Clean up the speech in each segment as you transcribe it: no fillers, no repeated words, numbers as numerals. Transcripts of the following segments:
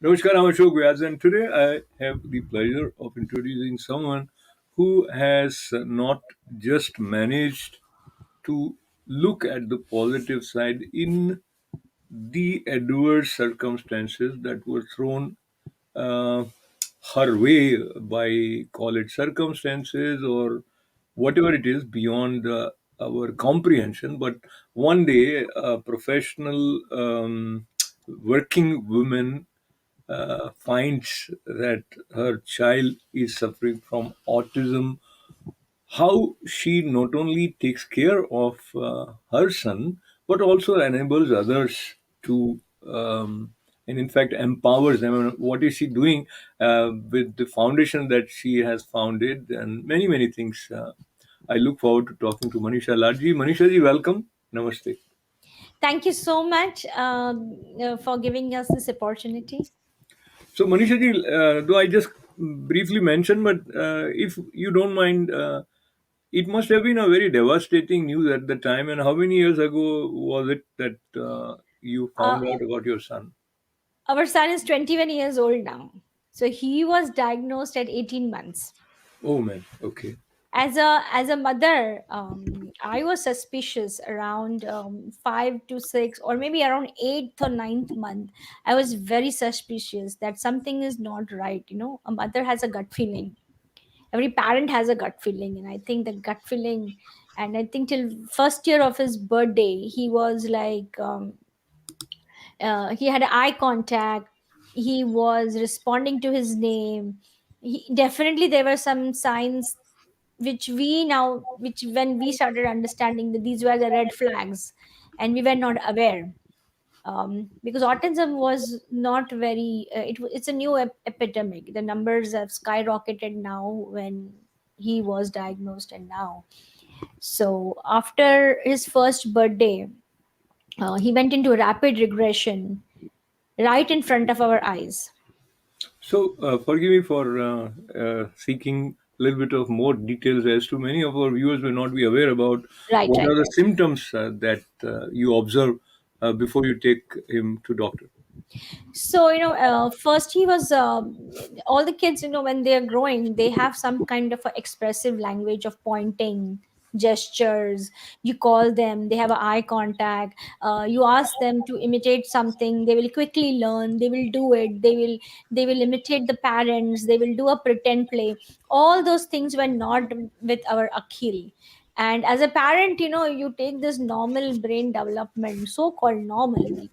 Namaskar, I'm Ashok Vyas, and today I have the pleasure of introducing someone who has not just managed to look at the positive side in the adverse circumstances that were thrown uh, her way by, call it, circumstances or whatever it is beyond our comprehension. But one day, a professional working woman finds that her child is suffering from autism, how she not only takes care of her son, but also enables others to, and in fact, empowers them. And what is she doing with the foundation that she has founded, and many, many things. I look forward to talking to Manisha Ladji. Manisha ji, welcome. Namaste. Thank you so much for giving us this opportunity. So, Manisha ji, though I just briefly mentioned, but if you don't mind, it must have been a very devastating news at the time. And how many years ago was it that you Uh, found out about your son? our son is 21 years old now. So he was diagnosed at 18 months. Oh man, okay. As a mother, I was suspicious around 5 to 6, or maybe around eighth or ninth month. I was very suspicious that something is not right. A mother has a gut feeling. Every parent has a gut feeling, and I think the gut feeling. And I think till first year of his birthday, he was like. He had eye contact. He was responding to his name. Definitely there were some signs which when we started understanding that these were the red flags, and we were not aware, because autism was not very it's a new epidemic. The numbers have skyrocketed now when he was diagnosed, and now, so after his first birthday, he went into rapid regression right in front of our eyes. So, forgive me for seeking a little bit of more details, as to many of our viewers may not be aware about Right, what right, are the right. symptoms that you observe before you take him to doctor. So, first he was, all the kids, when they're growing, they have some kind of a expressive language of pointing, gestures. You call them, they have a eye contact. You ask them to imitate something, they will quickly learn, they will do it, they will imitate the parents, they will do a pretend play. All those things were not with our Akhil. And as a parent, you take this normal brain development, so called normal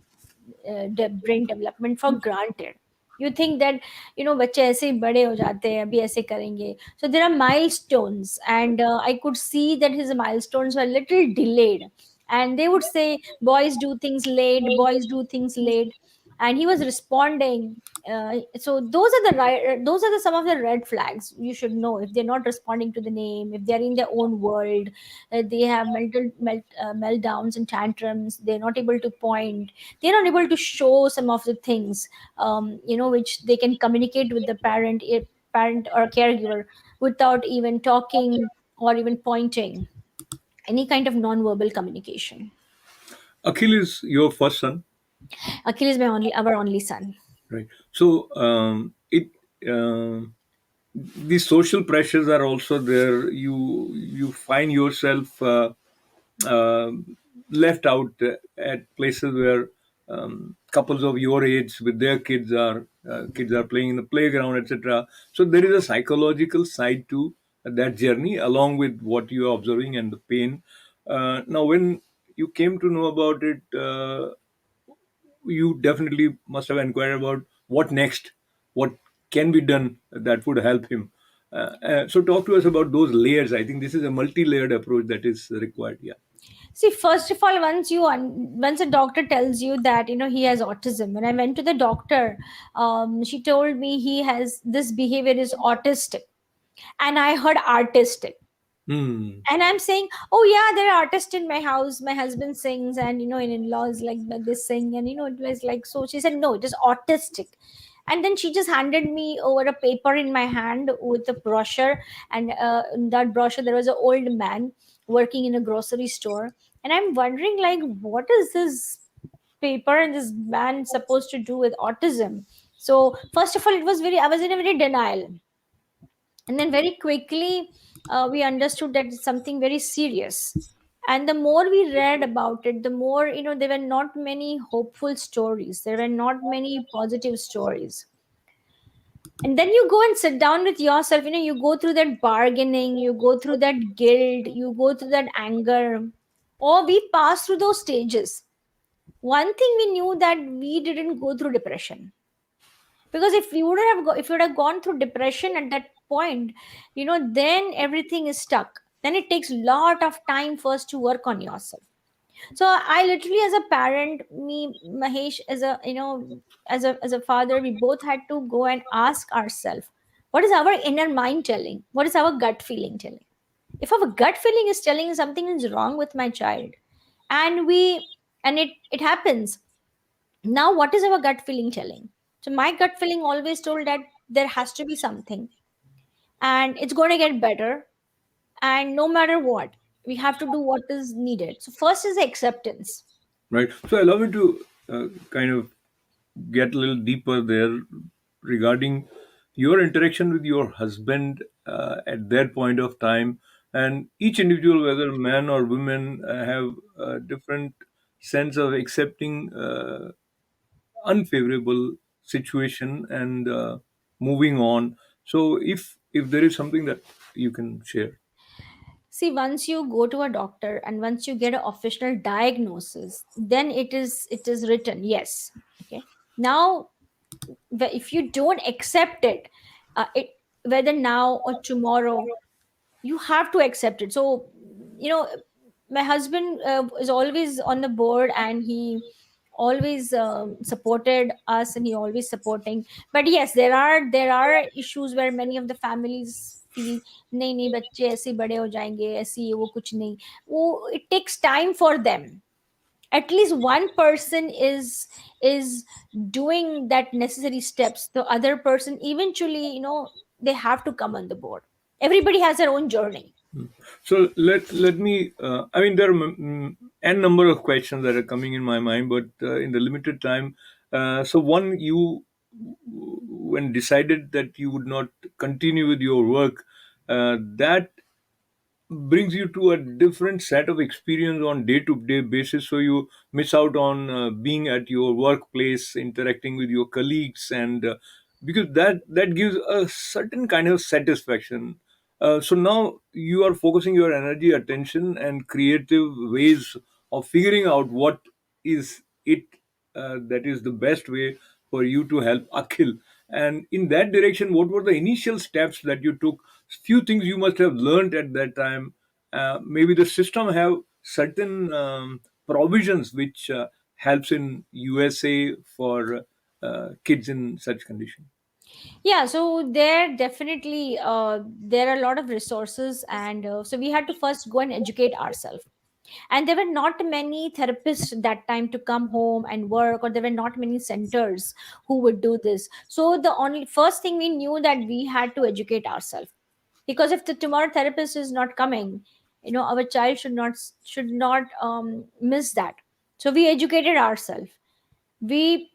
brain development for granted. You think that बच्चे ऐसे ही बड़े हो जाते हैं, अभी ऐसे करेंगे. So there are milestones, and I could see that his milestones were a little delayed, and they would say boys do things late, boys do things late, and he was responding. So those are the some of the red flags you should know. If they're not responding to the name, if they're in their own world, they have meltdowns and tantrums, they're not able to point, they're not able to show some of the things, which they can communicate with the parent or caregiver without even talking or even pointing, any kind of non-verbal communication. Akhil is your first son, Akhil is our only son. right? So, it the social pressures are also there. You find yourself uh, left out at places where couples of your age with their kids are playing in the playground, etc. So there is a psychological side to that journey, along with what you are observing and the pain. Now, when you came to know about it, you definitely must have inquired about what next, what can be done that would help him. So, talk to us about those layers. I think this is a multi-layered approach that is required. Yeah. See, first of all, once a doctor tells you that he has autism, when I went to the doctor, she told me he has this behavior is autistic, and I heard artistic. Hmm. And I'm saying, oh yeah, there are artists in my house. My husband sings, and in-laws like they sing, and it was like, so she said, no, it is autistic. And then she just handed me over a paper in my hand with a brochure, and in that brochure there was an old man working in a grocery store, and I'm wondering, like, what is this paper and this man supposed to do with autism? So first of all, it was very, I was in a very denial, and then very quickly we understood that it's something very serious. And the more we read about it, the more, there were not many hopeful stories, there were not many positive stories. And then you go and sit down with yourself, you go through that bargaining, you go through that guilt, you go through that anger, or we pass through those stages. One thing we knew, that we didn't go through depression, because if you would have if you would have gone through depression at that point, then everything is stuck, then it takes lot of time first to work on yourself. So I literally, as a parent, me, Mahesh, as a, as a father, we both had to go and ask ourselves, what is our inner mind telling, what is our gut feeling telling. If our gut feeling is telling something is wrong with my child, and we and it happens, now what is our gut feeling telling? So my gut feeling always told that there has to be something, and it's going to get better, and no matter what, we have to do what is needed. So first is acceptance. Right. So allow me to kind of get a little deeper there regarding your interaction with your husband at that point of time. And each individual, whether man or women, have a different sense of accepting unfavorable situation and moving on. So if there is something that you can share. See, once you go to a doctor and once you get an official diagnosis, then it is written, yes. Okay. Now, if you don't accept it, whether now or tomorrow, you have to accept it. So, you know my husband is always on the board, and he always supported us, and he always supporting. But yes, there are issues where many of the families feel, नहीं नहीं बच्चे ऐसे ही बड़े हो जाएंगे, ऐसे ही वो कुछ नहीं, वो it takes time for them. At least one person is doing that necessary steps, the other person eventually, they have to come on the board. Everybody has their own journey. So let me. I mean, there are n number of questions that are coming in my mind, but in the limited time, so one, you when decided that you would not continue with your work, that brings you to a different set of experience on day-to-day basis, so you miss out on being at your workplace, interacting with your colleagues, and because that gives a certain kind of satisfaction. So now you are focusing your energy, attention, and creative ways of figuring out what is it that is the best way for you to help Akhil. And in that direction, what were the initial steps that you took? Few things you must have learned at that time. Maybe the system have certain provisions which helps in USA for kids in such condition. Yeah, so there definitely there are a lot of resources, and so we had to first go and educate ourselves. And there were not many therapists that time to come home and work, or there were not many centers who would do this. So the only first thing we knew, that we had to educate ourselves, because if the tomorrow therapist is not coming, our child should not miss that. So we educated ourselves. We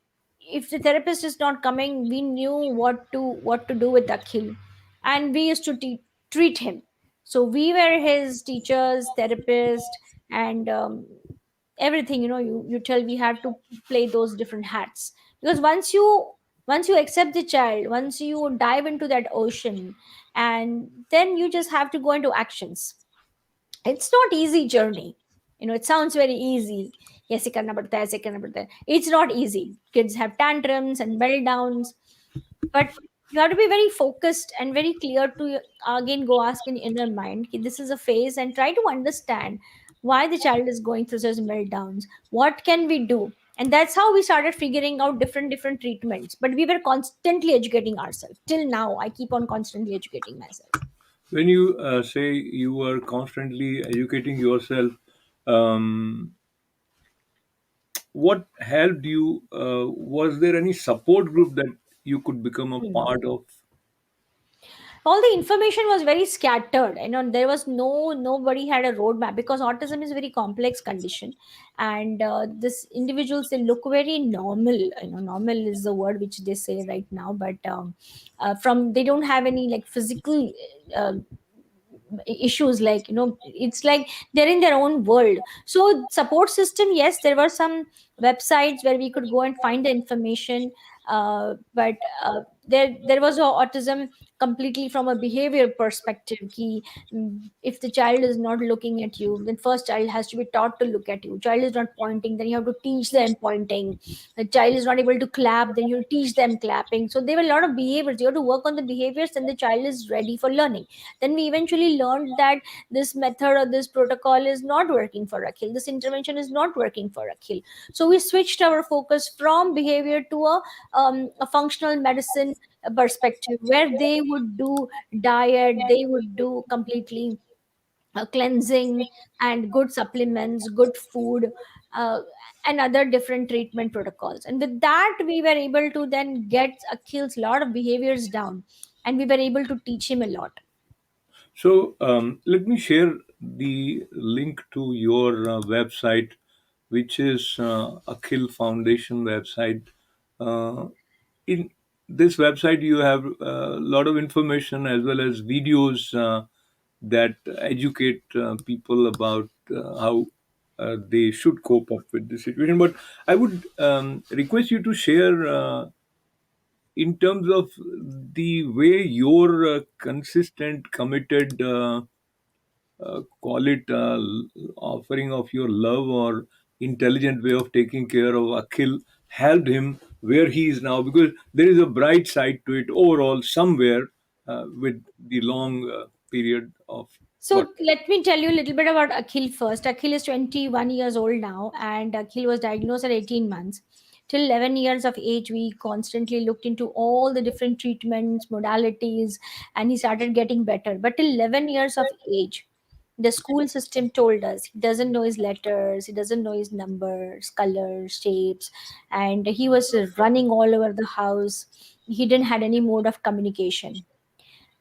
If the therapist is not coming, we knew what to do with Akhil, and we used to treat him. So we were his teachers, therapist, and everything. You tell, we had to play those different hats, because once you accept the child, once you dive into that ocean, and then you just have to go into actions. It's not easy journey. It sounds very easy. Yes, ये करना पड़ता है, ऐसे करना पड़ता है. It's not easy. Kids have tantrums and meltdowns, but you have to be very focused and very clear to again go ask in inner mind, कि this is a phase, and try to understand why the child is going through such meltdowns. What can we do? And that's how we started figuring out different treatments. But we were constantly educating ourselves. Till now, I keep on constantly educating myself. When you say you are constantly educating yourself, um, what helped you? Was there any support group that you could become a Hmm. part of? all the information was very scattered. There was nobody had a roadmap, because autism is a very complex condition. And this individuals, they look very normal. Normal is the word which they say right now, but from they don't have any like physical uh, issues, like it's like they're in their own world. So support system, yes, there were some websites where we could go and find the information. But there was a autism completely from a behavior perspective. If the child is not looking at you, then first child has to be taught to look at you. Child is not pointing, then you have to teach them pointing. The child is not able to clap, then you teach them clapping. So there were a lot of behaviors. You have to work on the behaviors, then the child is ready for learning. Then we eventually learned that this method or this protocol is not working for Akhil. This intervention is not working for Akhil. So we switched our focus from behavior to a functional medicine perspective, where they would do diet, they would do completely cleansing and good supplements, good food, uh, and other different treatment protocols. And with that, we were able to then get Akhil's lot of behaviors down, and we were able to teach him a lot. So let me share the link to your website, which is Akhil Foundation website. Uh, in this website, you have a lot of information as well as videos that educate people about how they should cope up with the situation. But I would request you to share in terms of the way your consistent, committed, call it offering of your love or intelligent way of taking care of Akhil helped him where he is now, because there is a bright side to it overall somewhere with the long period of what. So let me tell you a little bit about Akhil first. Akhil is 21 years old now, and Akhil was diagnosed at 18 months. Till 11 years of age, we constantly looked into all the different treatments, modalities, and he started getting better. But till 11 years of age, the school system told us he doesn't know his letters, he doesn't know his numbers, colors, shapes, and he was running all over the house. He didn't had any mode of communication,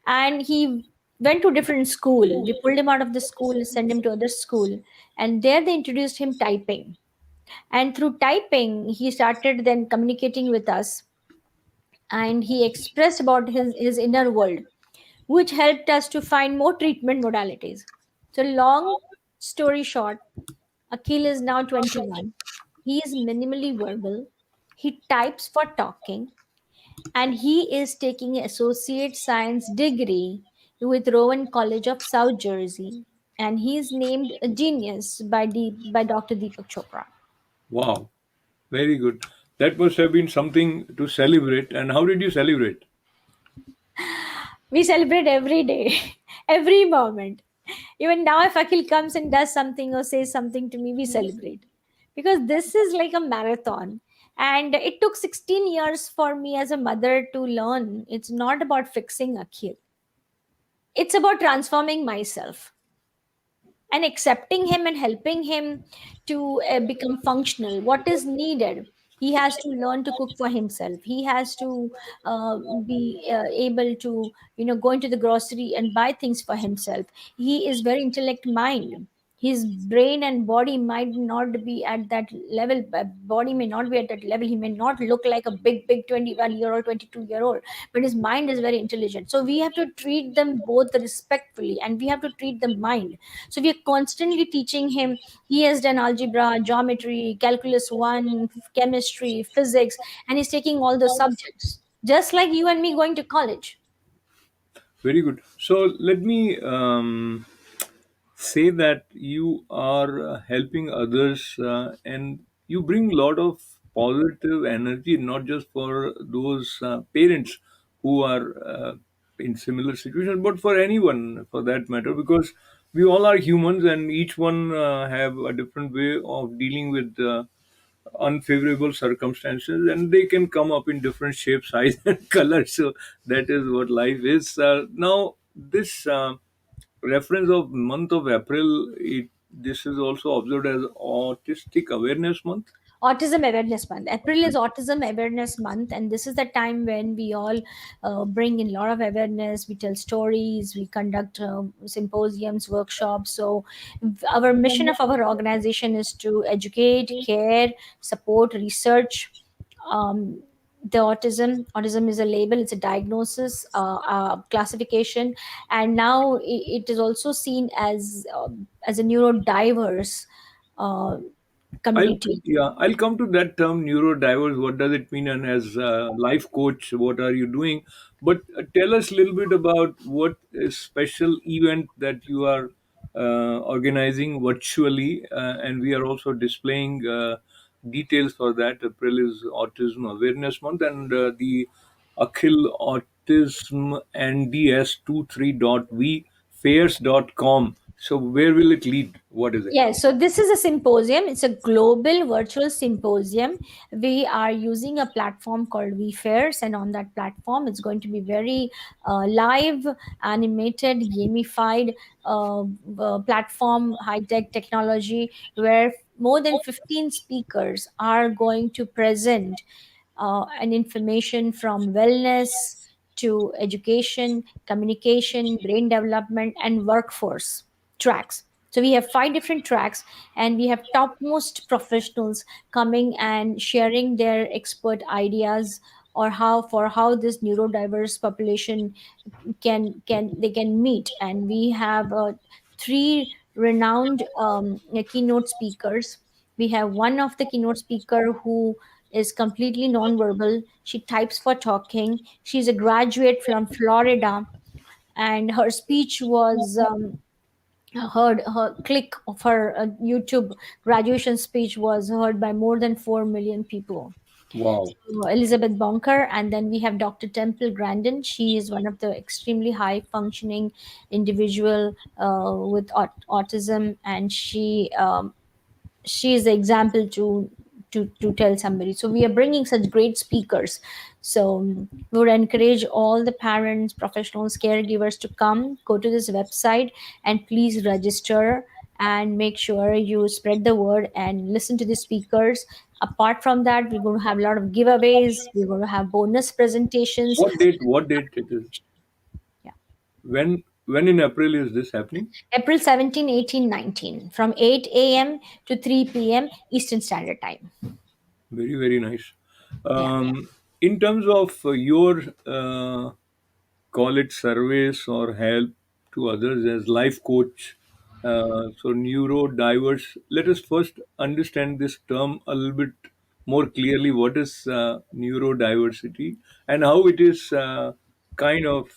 and he went to different school. We pulled him out of the school, sent him to other school, and there they introduced him typing. And through typing, he started then communicating with us, and he expressed about his inner world, which helped us to find more treatment modalities. So long story short, Akhil is now 21. He is minimally verbal. He types for talking, and he is taking an associate science degree with Rowan College of South Jersey, and he is named a genius by Dr. Deepak Chopra. Wow, very good. That must have been something to celebrate. And how did you celebrate? We celebrate every day, every moment. Even now, if Akhil comes and does something or says something to me, we celebrate, because this is like a marathon. And it took 16 years for me as a mother to learn it's not about fixing Akhil, it's about transforming myself and accepting him and helping him to become functional. What is needed, he has to learn to cook for himself. He has to be able to go into the grocery and buy things for himself. He is very intellect mind. His brain and body might not be at that level, body may not be at that level. He may not look like a big 21-year-old, 22-year-old, but his mind is very intelligent. So we have to treat them both respectfully, and we have to treat the mind. So we are constantly teaching him. He has done algebra, geometry, calculus 1, chemistry, physics, and he's taking all those subjects, just like you and me going to college. Very good. So let me say that you are helping others and you bring a lot of positive energy, not just for those parents who are in similar situations, but for anyone for that matter, because we all are humans and each one have a different way of dealing with unfavorable circumstances, and they can come up in different shapes, size and colors. So that is what life is. Now this reference of month of April, this is also observed as Autistic Awareness Month. Autism Awareness Month. April is Autism Awareness Month, and this is the time when we all bring in a lot of awareness. We tell stories, we conduct symposiums, workshops. So, our mission of our organization is to educate, care, support, research. Um, the autism is a label, it's a diagnosis, classification, and now it is also seen as a neurodiverse uh, I'll community. yeah, I'll come to that term neurodiverse. What does it mean? And as a life coach, what are you doing? But tell us a little bit about what is special event that you are organizing virtually, and we are also displaying details for that. April is Autism Awareness Month, and the Akhil Autism NDS 23.v fairs.com. So where will it lead? What is it? Yes, so this is a symposium. It's a global virtual symposium. We are using a platform called WeFairs, and on that platform, it's going to be very live, animated, gamified platform, high tech technology, where more than 15 speakers are going to present and information from wellness to education, communication, brain development, and workforce tracks. So we have five different tracks, and we have topmost professionals coming and sharing their expert ideas or how this neurodiverse population can meet. And we have three renowned keynote speakers. We have one of the keynote speaker who is completely nonverbal. She types for talking. She's a graduate from Florida, and her speech was heard. Her click of her YouTube graduation speech was heard by more than 4 million people. Wow. Elizabeth Bonker, and then we have Dr. Temple Grandin. She is one of the extremely high functioning individual with autism, and she is the example to tell somebody. So we are bringing such great speakers. So we would encourage all the parents, professionals, caregivers to come, go to this website, and please register and make sure you spread the word and listen to the speakers. Apart from that, we're going to have a lot of giveaways. We're going to have bonus presentations. What date? What date it is? Yeah. When in April is this happening? April 17, 18, 19, from 8 a.m. to 3 p.m. Eastern Standard Time. Very very nice. Yeah. In terms of your call it service or help to others as life coach, so neurodiverse. Let us first understand this term a little bit more clearly. What is neurodiversity and how it is kind of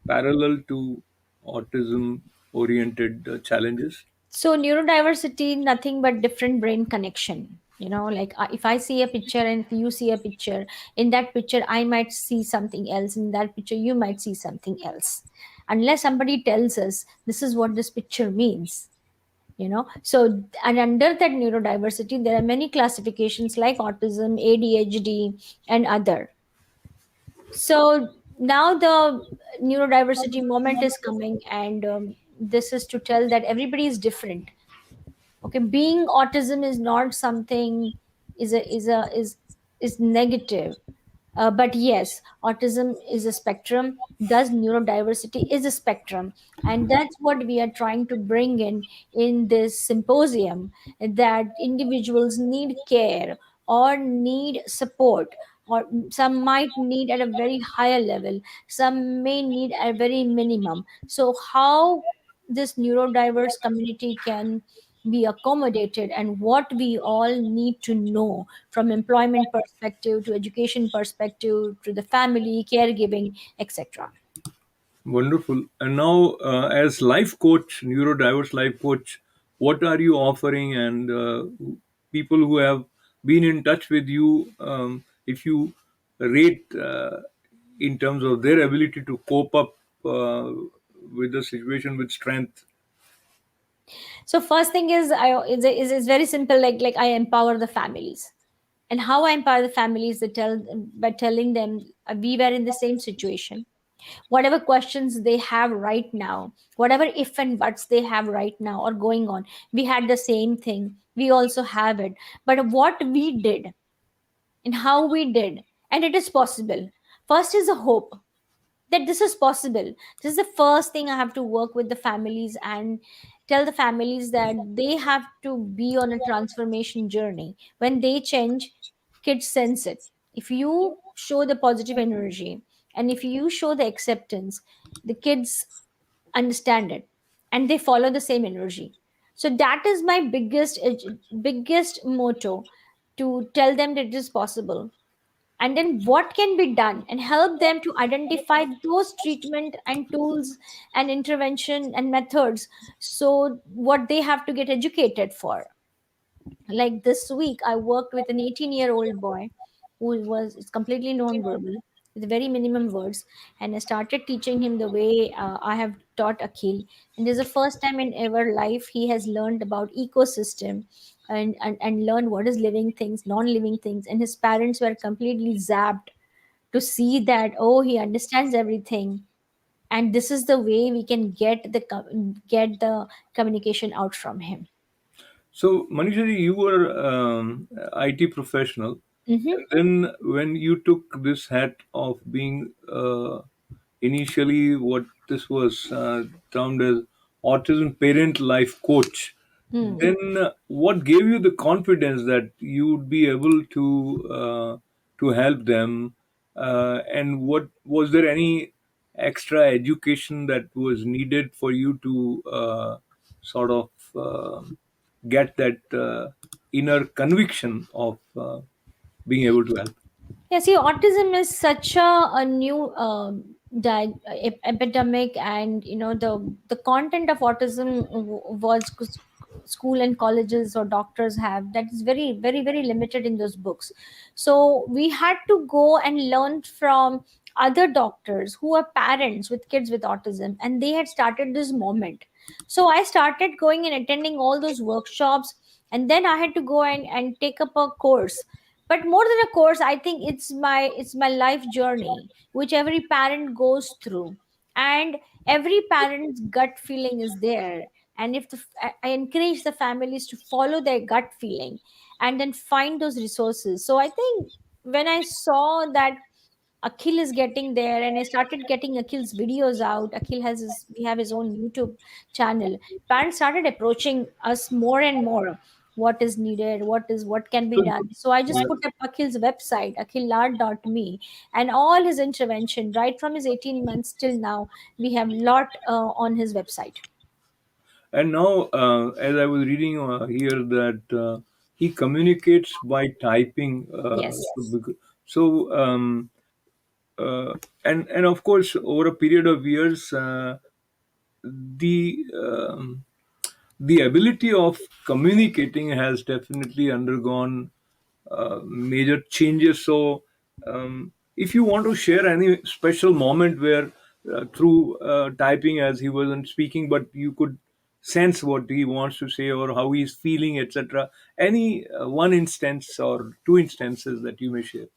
parallel to autism oriented challenges? So neurodiversity, nothing but different brain connection. Like if I see a picture and if you see a picture, in that picture I might see something else. In that picture, you might see something else. Unless somebody tells us this is what this picture means. So, and under that neurodiversity, there are many classifications like autism, ADHD, and other. So now the neurodiversity moment is coming, and this is to tell that everybody is different. Okay, being autism is not something is negative, but yes, autism is a spectrum, thus neurodiversity is a spectrum, and that's what we are trying to bring in this symposium, that individuals need care or need support, or some might need at a very higher level, some may need a very minimum. So how this neurodiverse community can be accommodated, and what we all need to know from employment perspective to education perspective to the family caregiving, etc. Wonderful. And now, as life coach, neurodiverse life coach, what are you offering? And people who have been in touch with you, if you rate in terms of their ability to cope up with the situation with strength. So first thing is very simple, like I empower the families. And how I empower the families, by telling them we were in the same situation. Whatever questions they have right now, whatever if and buts they have right now or going on, we had the same thing, we also have it. But what we did and how we did, and it is possible. First is a hope that this is possible. This is the first thing I have to work with the families and tell the families that they have to be on a transformation journey. When they change, kids sense it. If you show the positive energy and if you show the acceptance, the kids understand it and they follow the same energy. So that is my biggest motto, to tell them that it is possible, and then what can be done and help them to identify those treatment and tools and intervention and methods, so what they have to get educated for. Like this week I worked with an 18-year-old boy who was is completely non-verbal with very minimum words, and I started teaching him the way I have taught Akhil. And this is the first time in ever life he has learned about ecosystem, and learned what is living things, non-living things, and his parents were completely zapped to see that, oh, he understands everything, and this is the way we can get the communication out from him. So, Manisha ji, you were IT professional. Hmm. And then, when you took this hat of being initially what this was termed as autism parent life coach, Hmm. then what gave you the confidence that you would be able to help them? And what was there any extra education that was needed for you to sort of get that inner conviction of being able to help? Yeah, see, autism is such a new epidemic, and the content of autism was school and colleges or doctors have, that is very very very limited in those books. So we had to go and learn from other doctors who are parents with kids with autism, and they had started this moment. So I started going and attending all those workshops, and then I had to go and take up a course. But more than a course, I think it's my life journey which every parent goes through, and every parent's gut feeling is there. And if I encourage the families to follow their gut feeling and then find those resources. So I think when I saw that Akhil is getting there, and I started getting Akhil's videos out. We have his own YouTube channel. Parents started approaching us more and more. What is needed? What can be So, done? So I just put up Akhil's website, akhillard.me, and all his intervention right from his 18 months till now. We have lot on his website. and now, as I was reading here, that he communicates by typing. Yes. So, uh, and of course, over a period of years, the the ability of communicating has definitely undergone major changes. So, if you want to share any special moment where, through typing, as he wasn't speaking, but you could sense what he wants to say or how he's feeling, etc., any one instance or two instances that you may share.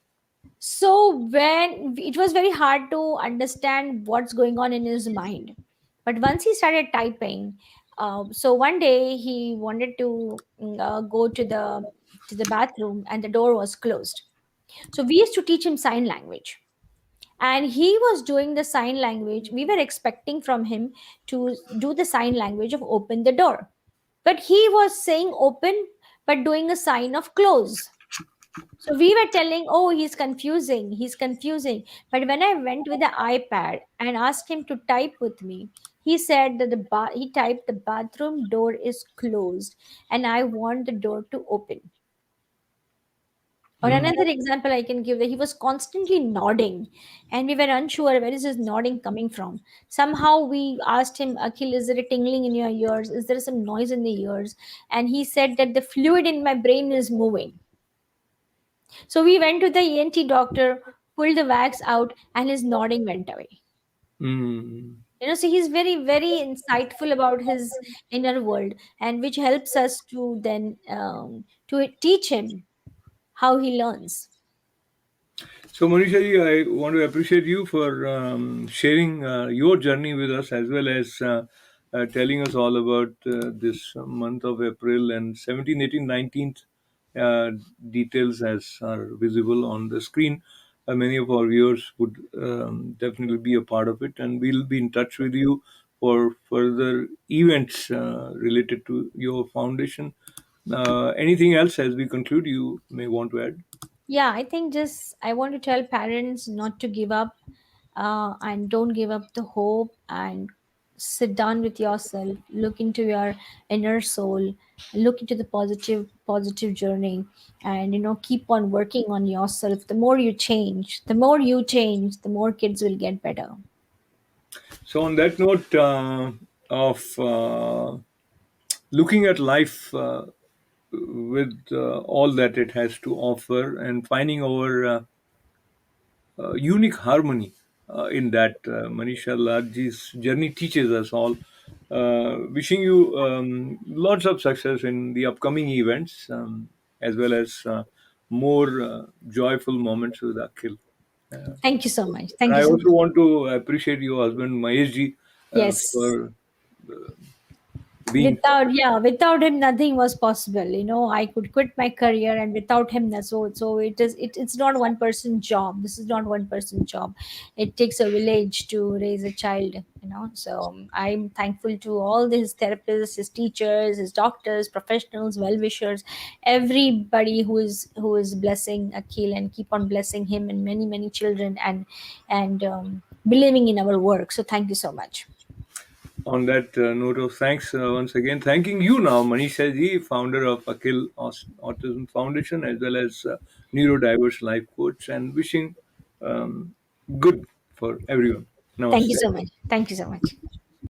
So when it was very hard to understand what's going on in his mind, but once he started typing, so one day he wanted to go to the bathroom, and the door was closed. So we used to teach him sign language, and he was doing the sign language. We were expecting from him to do the sign language of open the door, but he was saying open but doing a sign of close. So we were telling, oh, he's confusing. But when I went with the iPad and asked him to type with me, he said that he typed the bathroom door is closed and I want the door to open. Or Mm. another example I can give, that he was constantly nodding, and we were unsure where is his nodding coming from. Somehow we asked him, Akhil, is there a tingling in your ears? Is there some noise in the ears? And he said that the fluid in my brain is moving. So we went to the ENT doctor, pulled the wax out, and his nodding went away. Mm. So he's very, very insightful about his inner world, and which helps us to then to teach him how he learns. So, Manisha ji, I want to appreciate you for sharing your journey with us, as well as telling us all about this month of April and 17th, 18th, 19th uh, details as are visible on the screen. Many of our viewers would definitely be a part of it, and we'll be in touch with you for further events related to your foundation. Anything else as we conclude, you may want to add? Yeah, I think just I want to tell parents not to give up, and don't give up the hope, and sit down with yourself, look into your inner soul, look into the positive journey, and keep on working on yourself. The more you change, the more kids will get better. So, on that note of looking at life with all that it has to offer and finding our unique harmony in that, Manisha Ladji's journey teaches us all. Wishing you lots of success in the upcoming events, as well as more joyful moments with Akhil. Uh, Thank you so much. and Thank you I so also much. want to appreciate your husband Mahesh ji Yes. for being. Without him nothing was possible. I could quit my career, and without him, so it's not one person job. This is not one person job. It takes a village to raise a child. So I'm thankful to all his therapists, his teachers, his doctors, professionals, well wishers, everybody who is blessing Akhil and keep on blessing him and many many children, and believing in our work. So thank you so much. On that note of thanks, once again, thanking you now, Manisha ji, founder of Autism Foundation, as well as neurodiverse life coach, and wishing um, good for everyone. Thank you Namaste. so much. Thank you so much.